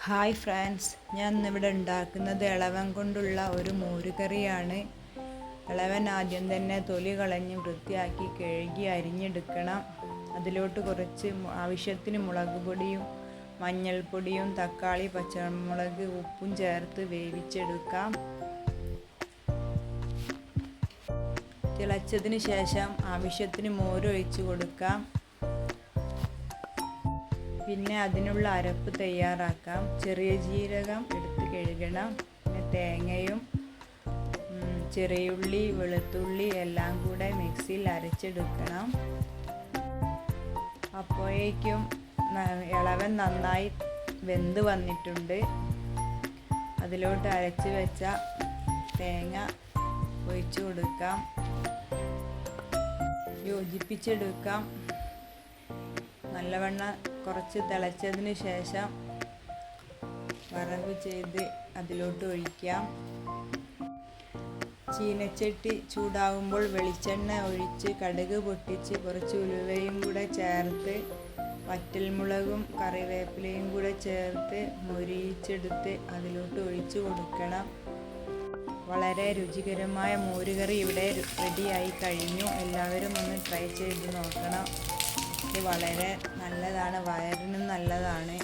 Hi friends, ഞാൻ ഇന്നിവിടെ ഉണ്ടാക്കുന്നത് ഇളവൻ കൊണ്ടുള്ള ഒരു മോരുകറിയാണ്. ഇളവൻ ആദ്യം തന്നെ തൊലി കളഞ്ഞ് വൃത്തിയാക്കി കഴുകി അരിഞ്ഞെടുക്കണം. അതിലോട്ട് കുറച്ച് ആവശ്യത്തിന് മുളക് പൊടിയും മഞ്ഞൾപ്പൊടിയും തക്കാളി, പച്ചമുളക്, ഉപ്പും ചേർത്ത് വേവിച്ചെടുക്കാം. തിളച്ചതിന് ശേഷം ആവശ്യത്തിന് മോരൊഴിച്ച് കൊടുക്കാം. പിന്നെ അതിനുള്ള അരപ്പ് തയ്യാറാക്കാം. ചെറിയ ജീരകം എടുത്ത് കഴുകണം. പിന്നെ തേങ്ങയും ചെറിയുള്ളി, വെളുത്തുള്ളി എല്ലാം കൂടെ മിക്സിയിൽ അരച്ചെടുക്കണം. അപ്പോഴേക്കും ഇളവൻ നന്നായി വെന്ത് വന്നിട്ടുണ്ട്. അതിലോട്ട് അരച്ച് വെച്ച തേങ്ങ ഒഴിച്ചു കൊടുക്കാം. യോജിപ്പിച്ചെടുക്കാം. നല്ലവണ്ണം കുറച്ച് തിളച്ചതിന് ശേഷം വറവ് ചെയ്ത് അതിലോട്ട് ഒഴിക്കാം. ചീനച്ചട്ടി ചൂടാകുമ്പോൾ വെളിച്ചെണ്ണ ഒഴിച്ച് കടുക് പൊട്ടിച്ച് കുറച്ച് ഉലുവയും കൂടെ ചേർത്ത് വറ്റൽമുളകും കറിവേപ്പിലയും കൂടെ ചേർത്ത് മൊരിയിച്ചെടുത്ത് അതിലോട്ട് ഒഴിച്ച് കൊടുക്കണം. വളരെ രുചികരമായ മോരുകറി ഇവിടെ റെഡിയായി കഴിഞ്ഞു. എല്ലാവരും ഒന്ന് ട്രൈ ചെയ്ത് നോക്കണം. ഇത് വളരെ നല്ലതാണ്, വയറിനും നല്ലതാണ്.